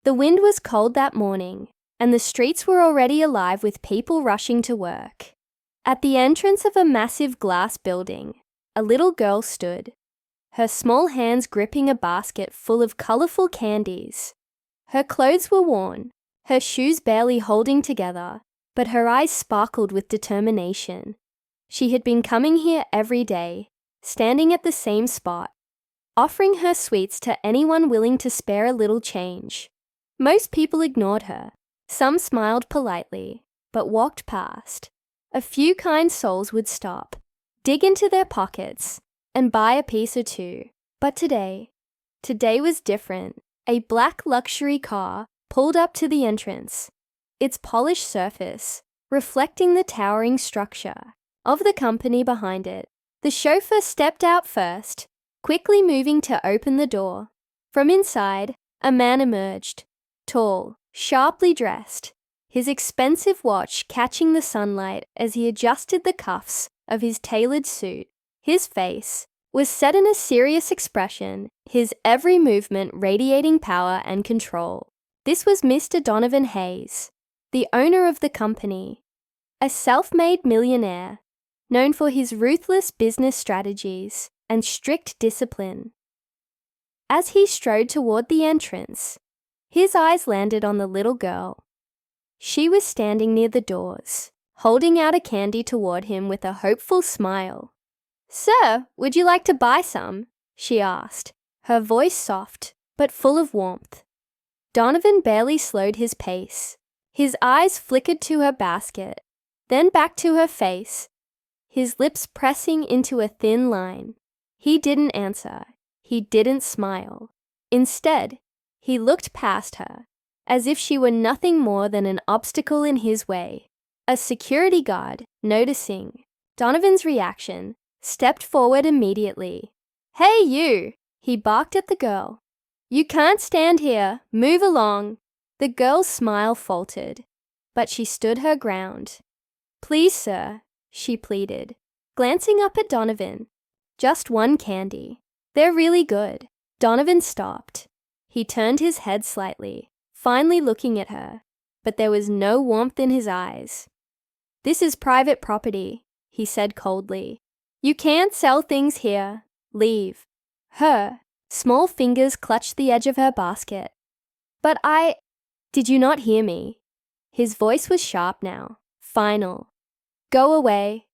The wind was cold that morning, and the streets were already alive with people rushing to work. At the entrance of a massive glass building, a little girl stood, her small hands gripping a basket full of colourful candies. Her clothes were worn, her shoes barely holding together, but her eyes sparkled with determination. She had been coming here every day, standing at the same spot, offering her sweets to anyone willing to spare a little change. Most people ignored her. Some smiled politely, but walked past. A few kind souls would stop, dig into their pockets, and buy a piece or two. But today was different. A black luxury car pulled up to the entrance, its polished surface reflecting the towering structure of the company behind it. The chauffeur stepped out first, quickly moving to open the door. From inside, a man emerged, tall, sharply dressed, his expensive watch catching the sunlight as he adjusted the cuffs of his tailored suit. His face was set in a serious expression, his every movement radiating power and control. This was Mr. Donovan Hayes, the owner of the company, a self-made millionaire, known for his ruthless business strategies and strict discipline. As he strode toward the entrance, his eyes landed on the little girl. She was standing near the doors, holding out a candy toward him with a hopeful smile. "Sir, would you like to buy some?" she asked, her voice soft but full of warmth. Donovan barely slowed his pace. His eyes flickered to her basket, then back to her face, his lips pressing into a thin line. He didn't answer. He didn't smile. Instead, he looked past her, as if she were nothing more than an obstacle in his way. A security guard, noticing Donovan's reaction, stepped forward immediately. "Hey, you!" he barked at the girl. "You can't stand here. Move along." The girl's smile faltered, but she stood her ground. "Please, sir," she pleaded, glancing up at Donovan. "Just one candy. They're really good." Donovan stopped. He turned his head slightly, finally looking at her, but there was no warmth in his eyes. "This is private property," he said coldly. "You can't sell things here. Leave." Her small fingers clutched the edge of her basket. "But Did you not hear me?" His voice was sharp now, final. "Go away."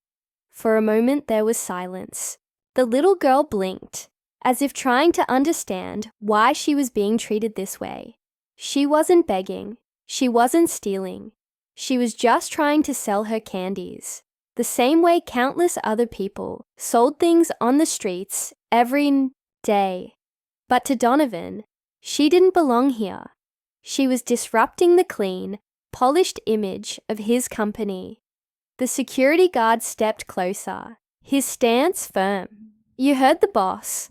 For a moment there was silence. The little girl blinked, as if trying to understand why she was being treated this way. She wasn't begging. She wasn't stealing. She was just trying to sell her candies, the same way countless other people sold things on the streets every day. But to Donovan, she didn't belong here. She was disrupting the clean, polished image of his company. The security guard stepped closer, his stance firm. "You heard the boss.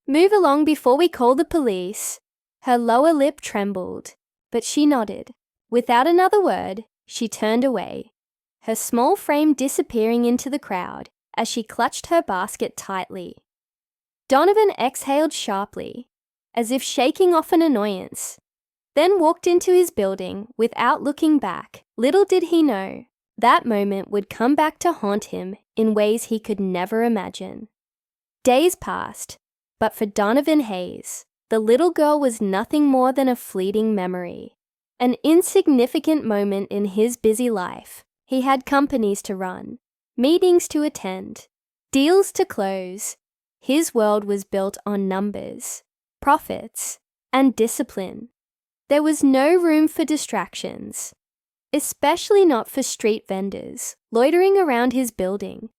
Move along before we call the police." Her lower lip trembled, but she nodded. Without another word, she turned away, her small frame disappearing into the crowd as she clutched her basket tightly. Donovan exhaled sharply, as if shaking off an annoyance, then walked into his building without looking back. Little did he know, that moment would come back to haunt him in ways he could never imagine. Days passed, but for Donovan Hayes, the little girl was nothing more than a fleeting memory, an insignificant moment in his busy life. He had companies to run, meetings to attend, deals to close. His world was built on numbers, profits, and discipline. There was no room for distractions, especially not for street vendors loitering around his building.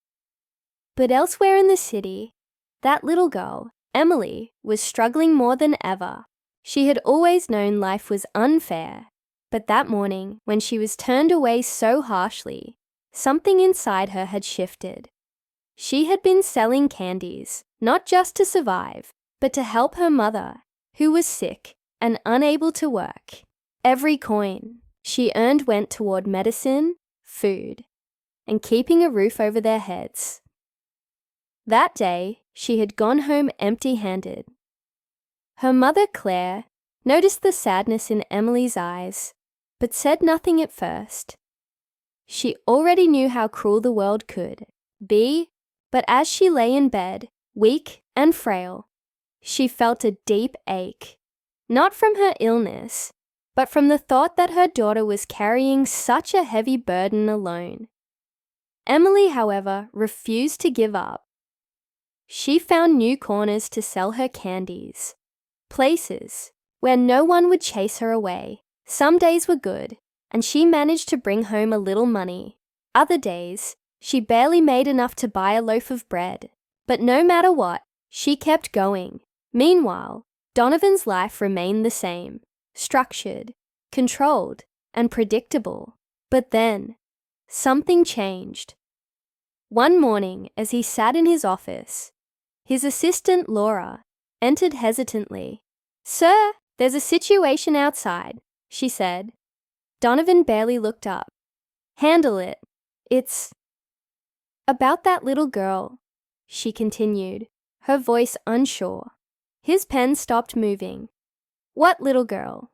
But elsewhere in the city, that little girl, Emily, was struggling more than ever. She had always known life was unfair, but that morning, when she was turned away so harshly, something inside her had shifted. She had been selling candies, not just to survive, but to help her mother, who was sick and unable to work. Every coin she earned went toward medicine, food, and keeping a roof over their heads. That day, she had gone home empty-handed. Her mother, Claire, noticed the sadness in Emily's eyes, but said nothing at first. She already knew how cruel the world could be, but as she lay in bed, weak and frail, she felt a deep ache, not from her illness, but from the thought that her daughter was carrying such a heavy burden alone. Emily, however, refused to give up. She found new corners to sell her candies, places where no one would chase her away. Some days were good, and she managed to bring home a little money. Other days, she barely made enough to buy a loaf of bread. But no matter what, she kept going. Meanwhile, Donovan's life remained the same, structured, controlled, and predictable. But then, something changed. One morning, as he sat in his office, his assistant, Laura, entered hesitantly. "Sir, there's a situation outside," she said. Donovan barely looked up. "Handle it. It's about that little girl," she continued, her voice unsure. His pen stopped moving. "What little girl?"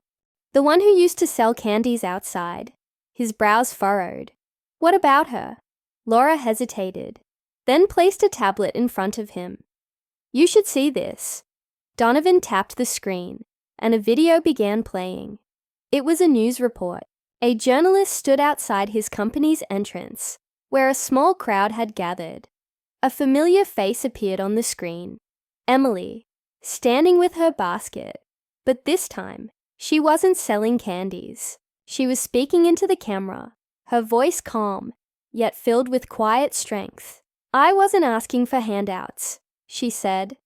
"The one who used to sell candies outside." His brows furrowed. "What about her?" Laura hesitated, then placed a tablet in front of him. "You should see this." Donovan tapped the screen, and a video began playing. It was a news report. A journalist stood outside his company's entrance, where a small crowd had gathered. A familiar face appeared on the screen. Emily, standing with her basket. But this time, she wasn't selling candies. She was speaking into the camera, her voice calm, yet filled with quiet strength. "I wasn't asking for handouts," she said.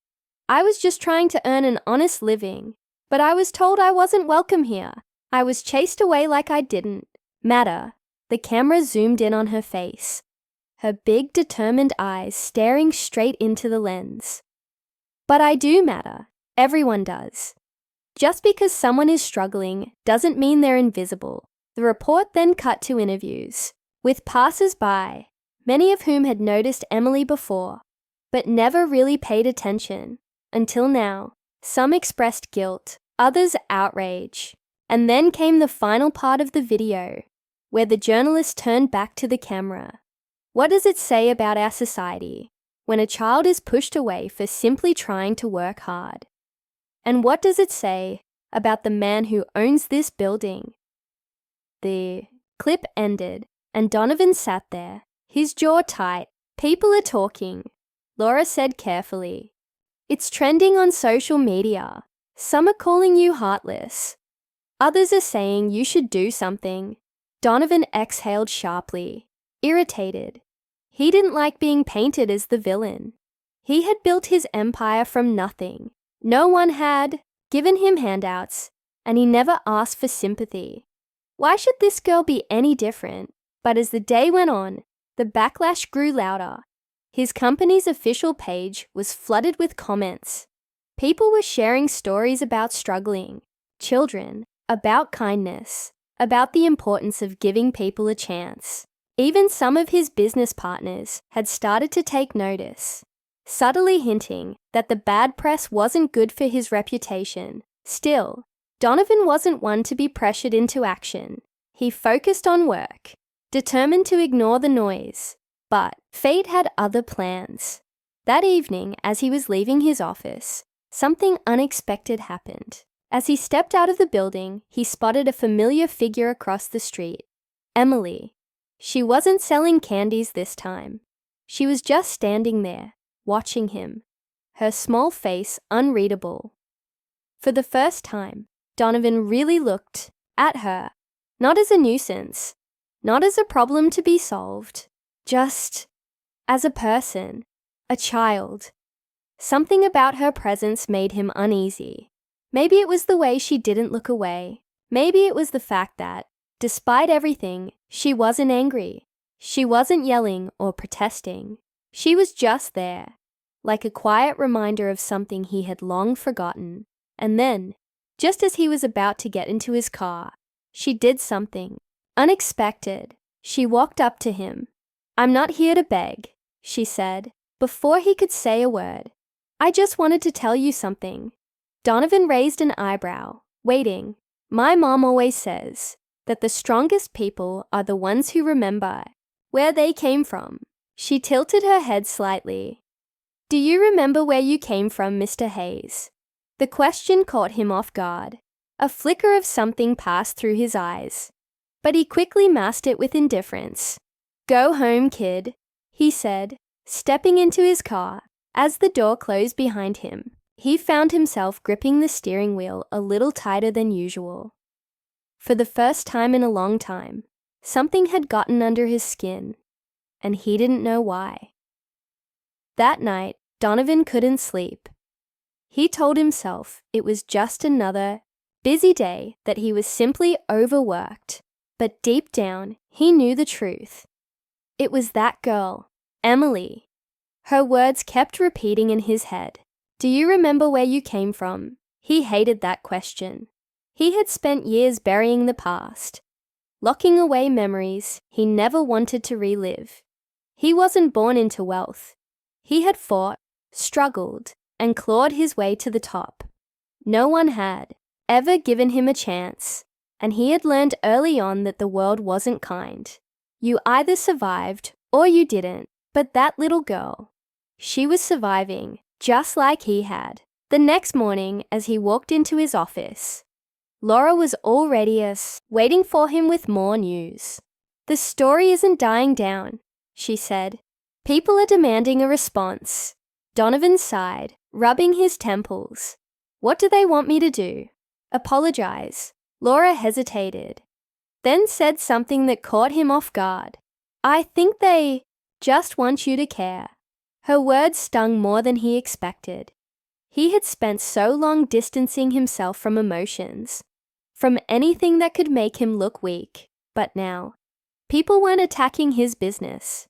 "I was just trying to earn an honest living, but I was told I wasn't welcome here. I was chased away like I didn't matter." The camera zoomed in on her face, her big, determined eyes staring straight into the lens. "But I do matter. Everyone does. Just because someone is struggling doesn't mean they're invisible." The report then cut to interviews with passers-by, many of whom had noticed Emily before, but never really paid attention until now. Some expressed guilt, others outrage. And then came the final part of the video, where the journalist turned back to the camera. What does it say about our society when a child is pushed away for simply trying to work hard? And what does it say about the man who owns this building? The clip ended, and Donovan sat there, his jaw tight. "People are talking," Laura said carefully. "It's trending on social media. Some are calling you heartless. Others are saying you should do something." Donovan exhaled sharply, irritated. He didn't like being painted as the villain. He had built his empire from nothing. No one had given him handouts, and he never asked for sympathy. Why should this girl be any different? But as the day went on, the backlash grew louder. His company's official page was flooded with comments. People were sharing stories about struggling children, about kindness, about the importance of giving people a chance. Even some of his business partners had started to take notice, subtly hinting that the bad press wasn't good for his reputation. Still, Donovan wasn't one to be pressured into action. He focused on work, determined to ignore the noise. But fate had other plans. That evening, as he was leaving his office, something unexpected happened. As he stepped out of the building, he spotted a familiar figure across the street. Emily. She wasn't selling candies this time. She was just standing there, watching him, her small face unreadable. For the first time, Donovan really looked at her, not as a nuisance, not as a problem to be solved, just as a person, a child. Something about her presence made him uneasy. Maybe it was the way she didn't look away. Maybe it was the fact that, despite everything, she wasn't angry. She wasn't yelling or protesting. She was just there, like a quiet reminder of something he had long forgotten. And then, just as he was about to get into his car, she did something unexpected. She walked up to him. "I'm not here to beg," she said, before he could say a word. "I just wanted to tell you something." Donovan raised an eyebrow. Waiting. My mom always says that the strongest people are the ones who remember where they came from. She tilted her head slightly. Do you remember where you came from, Mr. Hayes? The question caught him off guard. A flicker of something passed through his eyes, but he quickly masked it with indifference. Go home, kid, he said, stepping into his car. As the door closed behind him, he found himself gripping the steering wheel a little tighter than usual. For the first time in a long time, something had gotten under his skin, and he didn't know why. That night, Donovan couldn't sleep. He told himself it was just another busy day, that he was simply overworked. But deep down, he knew the truth. It was that girl, Emily. Her words kept repeating in his head. Do you remember where you came from? He hated that question. He had spent years burying the past, locking away memories he never wanted to relive. He wasn't born into wealth. He had fought, struggled, and clawed his way to the top. No one had ever given him a chance, and he had learned early on that the world wasn't kind. You either survived or you didn't. But that little girl, she was surviving just like he had. The next morning, as he walked into his office, Laura was already waiting for him with more news. The story isn't dying down, she said. People are demanding a response. Donovan sighed, rubbing his temples. What do they want me to do? Apologize. Laura hesitated, then said something that caught him off guard. I think they just want you to care. Her words stung more than he expected. He had spent so long distancing himself from emotions, from anything that could make him look weak. But now, people weren't attacking his business.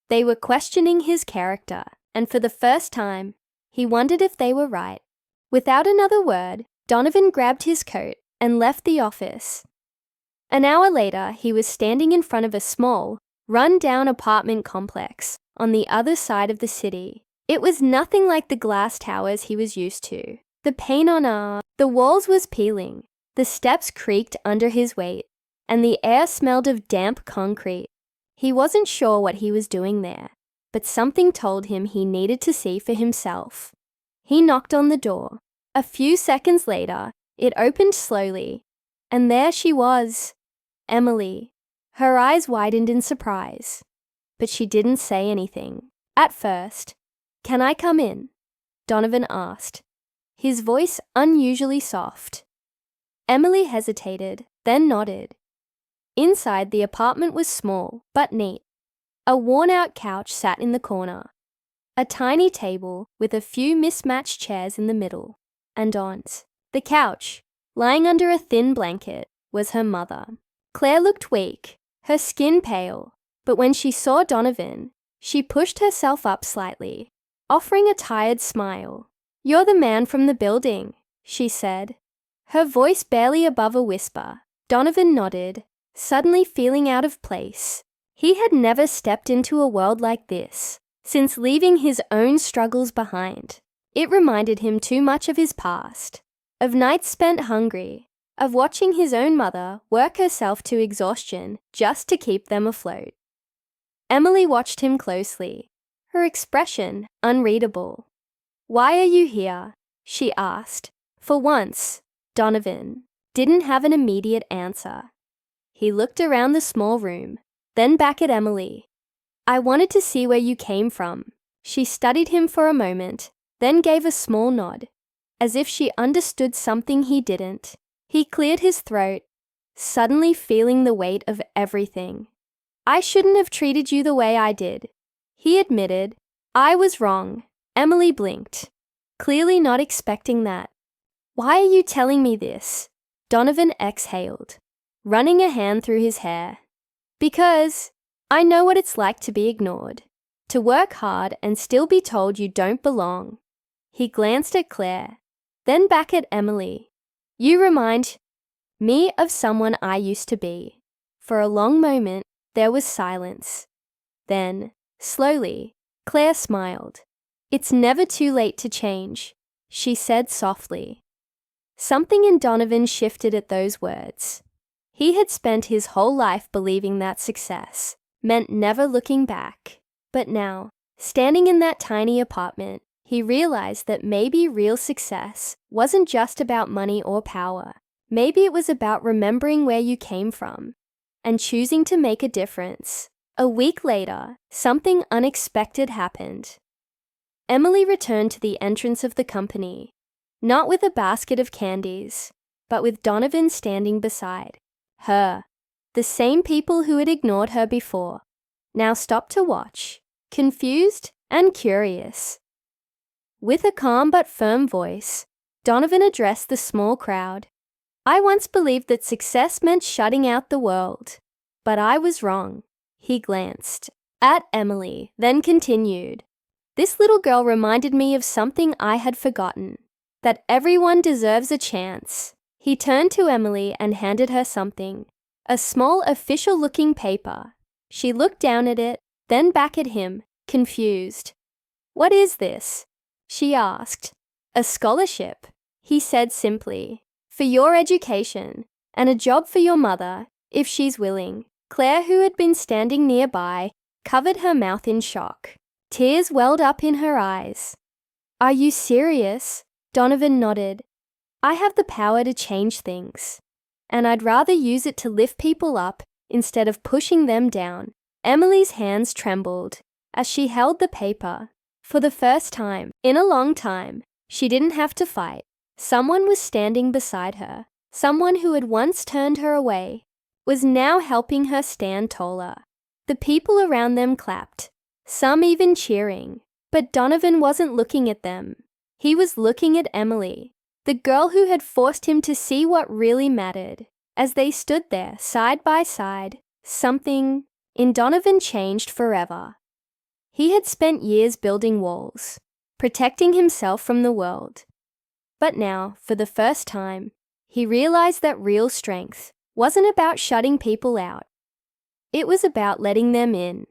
They were questioning his character, and for the first time, he wondered if they were right. Without another word, Donovan grabbed his coat and left the office. An hour later, he was standing in front of a small, run-down apartment complex on the other side of the city. It was nothing like the glass towers he was used to. The paint on the walls was peeling, the steps creaked under his weight, and the air smelled of damp concrete. He wasn't sure what he was doing there, but something told him he needed to see for himself. He knocked on the door. A few seconds later, it opened slowly, and there she was, Emily. Her eyes widened in surprise, but she didn't say anything. At first, can I come in? Donovan asked, his voice unusually soft. Emily hesitated, then nodded. Inside, the apartment was small, but neat. A worn-out couch sat in the corner, a tiny table with a few mismatched chairs in the middle, and on the couch, lying under a thin blanket, was her mother. Claire looked weak, her skin pale, but when she saw Donovan, she pushed herself up slightly, offering a tired smile. You're the man from the building, she said, her voice barely above a whisper. Donovan nodded, suddenly feeling out of place. He had never stepped into a world like this since leaving his own struggles behind. It reminded him too much of his past, of nights spent hungry, of watching his own mother work herself to exhaustion just to keep them afloat. Emily watched him closely, her expression unreadable. Why are you here? She asked. For once, Donovan didn't have an immediate answer. He looked around the small room, then back at Emily. I wanted to see where you came from. She studied him for a moment, then gave a small nod, as if she understood something he didn't. He cleared his throat, suddenly feeling the weight of everything. I shouldn't have treated you the way I did, he admitted. I was wrong. Emily blinked, clearly not expecting that. Why are you telling me this? Donovan exhaled, running a hand through his hair. Because I know what it's like to be ignored, to work hard and still be told you don't belong. He glanced at Claire, then back at Emily. You remind me of someone I used to be. For a long moment, there was silence. Then, slowly, Claire smiled. It's never too late to change, she said softly. Something in Donovan shifted at those words. He had spent his whole life believing that success meant never looking back. But now, standing in that tiny apartment, he realized that maybe real success wasn't just about money or power. Maybe it was about remembering where you came from and choosing to make a difference. A week later, something unexpected happened. Emily returned to the entrance of the company, not with a basket of candies, but with Donovan standing beside her. The same people who had ignored her before now stopped to watch, confused and curious. With a calm but firm voice, Donovan addressed the small crowd. "I once believed that success meant shutting out the world, but I was wrong." He glanced at Emily, then continued, "This little girl reminded me of something I had forgotten, that everyone deserves a chance." He turned to Emily and handed her something, a small official-looking paper. She looked down at it, then back at him, confused. "What is this?" she asked. "A scholarship," he said simply, "for your education, and a job for your mother, if she's willing." Claire, who had been standing nearby, covered her mouth in shock. Tears welled up in her eyes. "Are you serious?" Donovan nodded. "I have the power to change things, and I'd rather use it to lift people up instead of pushing them down." Emily's hands trembled as she held the paper. For the first time in a long time, she didn't have to fight. Someone was standing beside her. Someone who had once turned her away was now helping her stand taller. The people around them clapped, some even cheering. But Donovan wasn't looking at them. He was looking at Emily, the girl who had forced him to see what really mattered. As they stood there, side by side, something in Donovan changed forever. He had spent years building walls, protecting himself from the world. But now, for the first time, he realized that real strength wasn't about shutting people out. It was about letting them in.